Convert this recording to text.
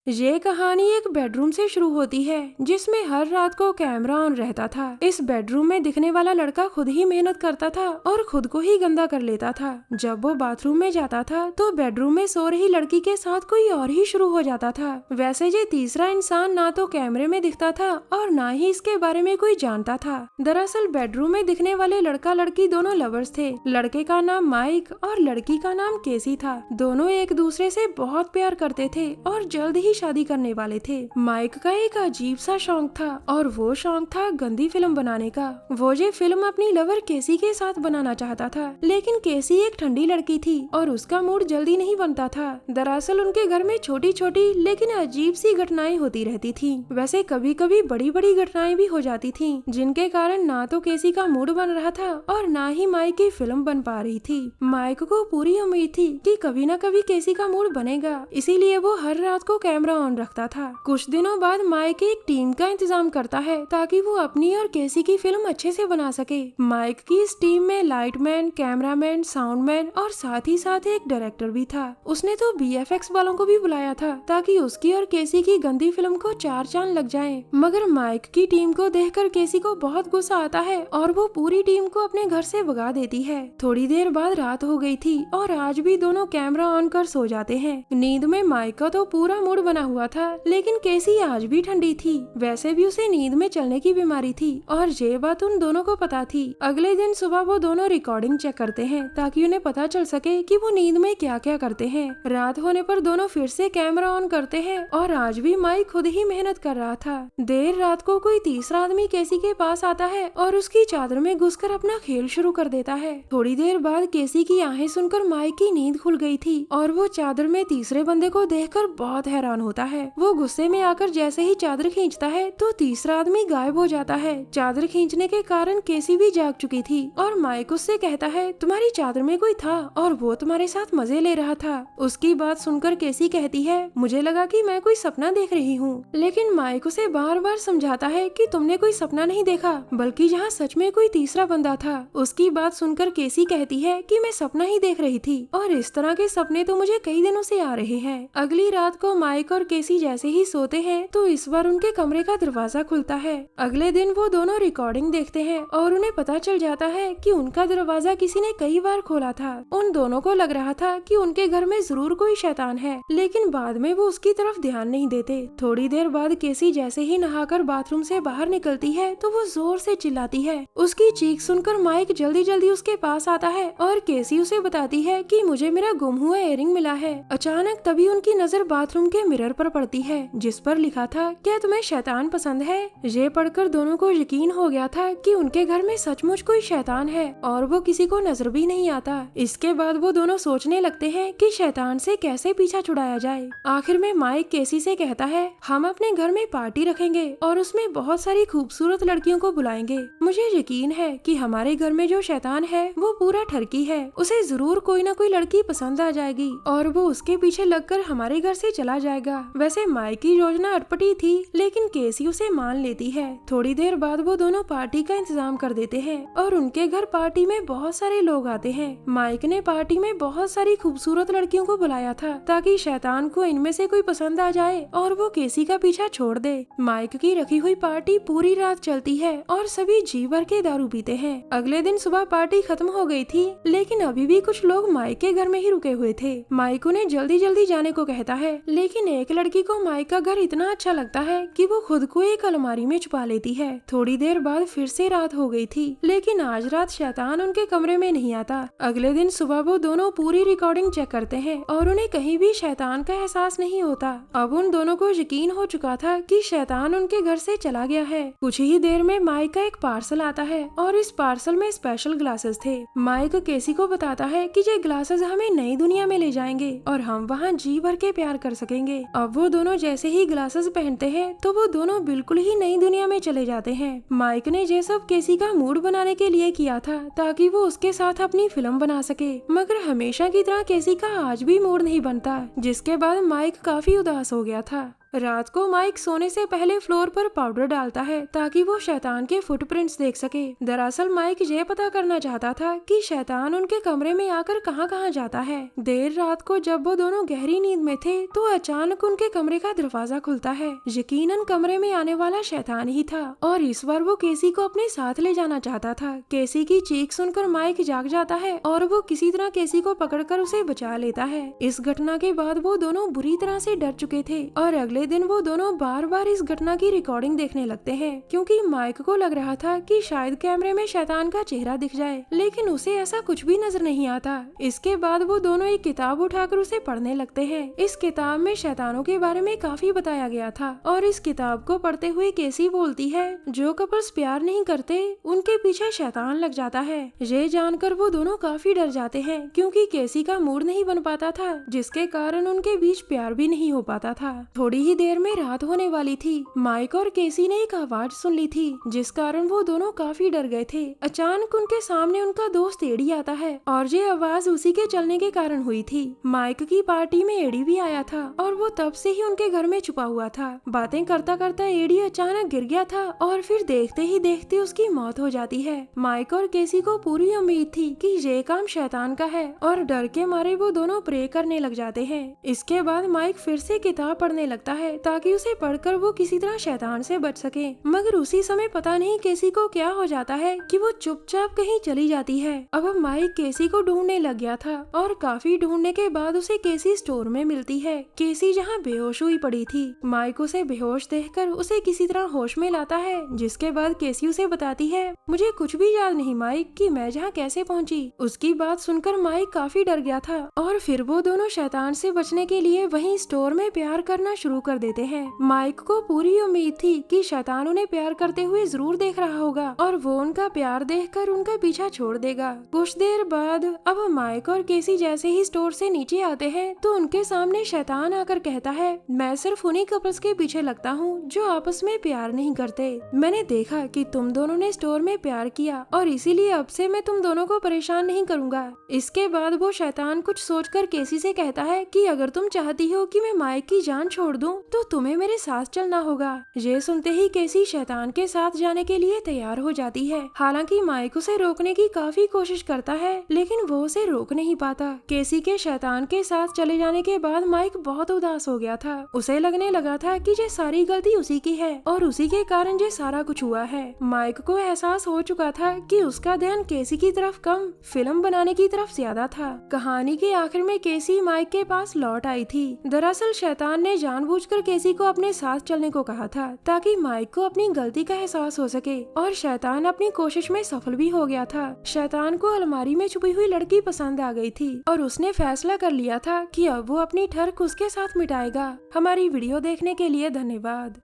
ये कहानी एक बेडरूम से शुरू होती है जिसमें हर रात को कैमरा ऑन रहता था। इस बेडरूम में दिखने वाला लड़का खुद ही मेहनत करता था और खुद को ही गंदा कर लेता था। जब वो बाथरूम में जाता था तो बेडरूम में सो रही लड़की के साथ कोई और ही शुरू हो जाता था। वैसे ये तीसरा इंसान ना तो कैमरे में दिखता था और ना ही इसके बारे में कोई जानता था। दरअसल बेडरूम में दिखने वाले लड़का लड़की दोनों लवर्स थे। लड़के का नाम माइक और लड़की का नाम केसी था। दोनों एक दूसरे से बहुत प्यार करते थे और जल्द ही शादी करने वाले थे। माइक का एक अजीब सा शौक था और वो शौक था गंदी फिल्म बनाने का। वो ये फिल्म अपनी लवर केसी के साथ बनाना चाहता था, लेकिन केसी एक ठंडी लड़की थी और उसका मूड जल्दी नहीं बनता था। दरअसल उनके घर में छोटी छोटी लेकिन अजीब सी घटनाएं होती रहती थी। वैसे कभी कभी बड़ी बड़ी घटनाएं भी हो जाती थी, जिनके कारण ना तो केसी का मूड बन रहा था और ना ही माइक की फिल्म बन पा रही थी। माइक को पूरी उम्मीद थी कि कभी ना कभी केसी का मूड बनेगा, इसीलिए वो हर रात को कैमरा ऑन रखता था। कुछ दिनों बाद माइक एक टीम का इंतजाम करता है ताकि वो अपनी और केसी की फिल्म अच्छे से बना सके। माइक की इस टीम में लाइटमैन, कैमरामैन, साउंडमैन और साथ ही साथ एक डायरेक्टर भी था। उसने तो बीएफएक्स वालों को भी बुलाया था ताकि उसकी और केसी की गंदी फिल्म को चार चांद लग जाए। मगर माइक की टीम को देखकर केसी को बहुत गुस्सा आता है और वो पूरी टीम को अपने घर से भगा देती है। थोड़ी देर बाद रात हो गई थी और आज भी दोनों कैमरा ऑन कर सो जाते हैं। नींद में माइक का तो पूरा मूड बना हुआ था, लेकिन केसी आज भी ठंडी थी। वैसे भी उसे नींद में चलने की बीमारी थी और ये बात उन दोनों को पता थी। अगले दिन सुबह वो दोनों रिकॉर्डिंग चेक करते हैं ताकि उन्हें पता चल सके कि वो नींद में क्या क्या करते हैं। रात होने पर दोनों फिर से कैमरा ऑन करते हैं और आज भी माइक खुद ही मेहनत कर रहा था। देर रात को कोई तीसरा आदमी केसी के पास आता है और उसकी चादर में घुसकर अपना खेल शुरू कर देता है। थोड़ी देर बाद केसी की आहें सुनकर माइक की नींद खुल गई थी और वो चादर में तीसरे बंदे को देखकर बहुत हैरान होता है। वो गुस्से में आकर जैसे ही चादर खींचता है तो तीसरा आदमी गायब हो जाता है। चादर खींचने के कारण केसी भी जाग चुकी थी और माइक उससे कहता है, तुम्हारी चादर में कोई था और वो तुम्हारे साथ मजे ले रहा था। उसकी बात सुनकर केसी कहती है, मुझे लगा कि मैं कोई सपना देख रही हूँ। लेकिन माइक उसे बार बार समझाता है कि तुमने कोई सपना नहीं देखा, बल्कि यहाँ सच में कोई तीसरा बंदा था। उसकी बात सुनकर केसी कहती है कि मैं सपना ही देख रही थी और इस तरह के सपने तो मुझे कई दिनों से आ रहे हैं। अगली रात को माइक और केसी जैसे ही सोते हैं तो इस बार उनके कमरे का दरवाजा खुलता है। अगले दिन वो दोनों रिकॉर्डिंग देखते हैं और उन्हें पता चल जाता है कि उनका दरवाजा किसी ने कई बार खोला था। उन दोनों को लग रहा था कि उनके घर में जरूर कोई शैतान है, लेकिन बाद में वो उसकी तरफ ध्यान नहीं देते। थोड़ी देर बाद केसी जैसे ही नहाकर बाथरूम से बाहर निकलती है तो वो जोर से चिल्लाती है। उसकी चीख सुनकर माइक जल्दी जल्दी उसके पास आता है और केसी उसे बताती है कि मुझे मेरा गुम हुआ इयररिंग मिला है। अचानक तभी उनकी नजर बाथरूम के मिरर पर पड़ती है जिस पर लिखा था, क्या तुम्हें शैतान पसंद है? ये पढ़कर दोनों को यकीन हो गया था कि उनके घर में सचमुच कोई शैतान है और वो किसी को नजर भी नहीं आता। इसके बाद वो दोनों सोचने लगते हैं कि शैतान से कैसे पीछा छुड़ाया जाए। आखिर में माइक केसी से कहता है, हम अपने घर में पार्टी रखेंगे और उसमें बहुत सारी खूबसूरत लड़कियों को बुलाएंगे। मुझे यकीन है कि हमारे घर में जो शैतान है वो पूरा ठरकी है, उसे जरूर कोई ना कोई लड़की पसंद आ जाएगी और वो उसके पीछे लगकर हमारे घर से चला जाएगा। वैसे माइक की योजना अटपटी थी, लेकिन केसी उसे मान लेती है। थोड़ी देर बाद वो दोनों पार्टी का इंतजाम कर देते हैं और उनके घर पार्टी में बहुत सारे लोग आते हैं। माइक ने पार्टी में बहुत सारी खूबसूरत लड़कियों को बुलाया था ताकि शैतान को इनमें से कोई पसंद आ जाए और वो केसी का पीछा छोड़ दे। माइक की रखी हुई पार्टी पूरी रात चलती है और सभी जी भर के दारू पीते हैं। अगले दिन सुबह पार्टी खत्म हो गई थी, लेकिन अभी भी कुछ लोग माइक के घर में ही रुके हुए थे। माइक उन्हें जल्दी जल्दी जाने को कहता है, लेकिन एक लड़की को माइक का घर इतना अच्छा लगता है कि वो खुद को एक अलमारी में छुपा लेती है। थोड़ी देर बाद फिर से रात हो गई थी, लेकिन आज रात शैतान उनके कमरे में नहीं आता। अगले दिन सुबह वो दोनों पूरी रिकॉर्डिंग चेक करते हैं और उन्हें कहीं भी शैतान का एहसास नहीं होता। अब उन दोनों को यकीन हो चुका था कि शैतान उनके घर से चला गया है। कुछ ही देर में माइक का एक पार्सल आता है और इस पार्सल में स्पेशल ग्लासेस थे। माइक केसी को बताता है कि ये ग्लासेस हमें नई दुनिया में ले जाएंगे और हम वहाँ जी भर के प्यार कर सकेंगे। अब वो दोनों जैसे ही ग्लासेस पहनते हैं तो वो दोनों बिल्कुल ही नई दुनिया में चले जाते हैं। माइक ने ये सब केसी का मूड बनाने के लिए किया था ताकि वो उसके साथ अपनी फिल्म बना सके, मगर हमेशा की तरह केसी का आज भी मूड नहीं बनता, जिसके बाद माइक काफी उदास हो गया था। रात को माइक सोने से पहले फ्लोर पर पाउडर डालता है ताकि वो शैतान के फुटप्रिंट्स देख सके। दरअसल माइक ये पता करना चाहता था कि शैतान उनके कमरे में आकर कहाँ कहाँ जाता है। देर रात को जब वो दोनों गहरी नींद में थे तो अचानक अचानक उनके कमरे का दरवाजा खुलता है। यकीनन कमरे में आने वाला शैतान ही था और इस बार वो केसी को अपने साथ ले जाना चाहता था। केसी की चीख सुनकर माइक जाग जाता है और वो किसी तरह केसी को पकड़कर उसे बचा लेता है। इस घटना के बाद वो दोनों बुरी तरह से डर चुके थे और अगले दिन वो दोनों बार बार इस घटना की रिकॉर्डिंग देखने लगते हैं, क्योंकि माइक को लग रहा था कि शायद कैमरे में शैतान का चेहरा दिख जाए, लेकिन उसे ऐसा कुछ भी नजर नहीं आता। इसके बाद वो दोनों एक किताब उठाकर उसे पढ़ने लगते हैं। इस किताब में शैतानों के बारे में काफी बताया गया था और इस किताब को पढ़ते हुए केसी बोलती है, जो कपल्स प्यार नहीं करते उनके पीछे शैतान लग जाता है। ये जानकर वो दोनों काफी डर जाते हैं, क्योंकि केसी का मूड नहीं बन पाता था, जिसके कारण उनके बीच प्यार भी नहीं हो पाता था। थोड़ी ही देर में रात होने वाली थी। माइक और केसी ने एक आवाज सुन ली थी, जिस कारण वो दोनों काफी डर गए थे। अचानक उनके सामने उनका दोस्त एडी आता है और ये आवाज उसी के चलने के कारण हुई थी। माइक की पार्टी में एडी भी आया था और वो तब से ही उनके घर में छुपा हुआ था। बातें करता करता एडी अचानक गिर गया था और फिर देखते ही देखते उसकी मौत हो जाती है। माइक और केसी को पूरी उम्मीद थी कि ये काम शैतान का है और डर के मारे वो दोनों प्रे करने लग जाते हैं। इसके बाद माइक फिर से किताब पढ़ने लगता है ताकि उसे पढ़कर वो किसी तरह शैतान से बच सके, मगर उसी समय पता नहीं केसी को क्या हो जाता है कि वो चुपचाप कहीं चली जाती है। अब माइक केसी को ढूंढने लग गया था और काफी ढूंढने के बाद उसे केसी स्टोर में मिलती है। केसी जहाँ बेहोश हुई पड़ी थी। माइक उसे बेहोश देखकर उसे किसी तरह होश में लाता है, जिसके बाद केसी उसे बताती है, मुझे कुछ भी याद नहीं माइक कि मैं जहाँ कैसे पहुँची। उसकी बात सुनकर माइक काफी डर गया था और फिर वो दोनों शैतान से बचने के लिए वहीं स्टोर में प्यार करना शुरू कर देते हैं। माइक को पूरी उम्मीद थी कि शैतान उन्हें प्यार करते हुए जरूर देख रहा होगा और वो उनका प्यार देखकर उनका पीछा छोड़ देगा। कुछ देर बाद अब माइक और केसी जैसे ही स्टोर से नीचे आते हैं तो उनके सामने शैतान आकर कहता है, मैं सिर्फ उन्हीं कपल्स के पीछे लगता हूँ जो आपस में प्यार नहीं करते। मैंने देखा कि तुम दोनों ने स्टोर में प्यार किया और इसीलिए अब से मैं तुम दोनों को परेशान नहीं करूँगा। इसके बाद वो शैतान कुछ सोचकर केसी से कहता है कि अगर तुम चाहती हो कि मैं माइक की जान छोड़ दूं तो तुम्हें मेरे साथ चलना होगा। ये सुनते ही केसी शैतान के साथ जाने के लिए तैयार हो जाती है। हालांकि माइक उसे रोकने की काफी कोशिश करता है, लेकिन वो उसे रोक नहीं पाता। केसी के शैतान के साथ चले जाने के बाद माइक बहुत उदास हो गया था। उसे लगने लगा था कि ये सारी गलती उसी की है और उसी के कारण ये सारा कुछ हुआ है। माइक को एहसास हो चुका था कि उसका ध्यान केसी की तरफ कम फिल्म बनाने की तरफ ज्यादा था। कहानी के आखिर में केसी माइक के पास लौट आई थी। दरअसल शैतान ने जानबूझकर केसी को अपने साथ चलने को कहा था ताकि माइक को अपनी गलती का एहसास हो सके और शैतान अपनी कोशिश में सफल भी हो गया था। शैतान को अलमारी में छुपी हुई लड़की पसंद आ गई थी और उसने फैसला कर लिया था कि अब वो अपनी ठर्क उसके साथ मिटाएगा। हमारी वीडियो देखने के लिए धन्यवाद।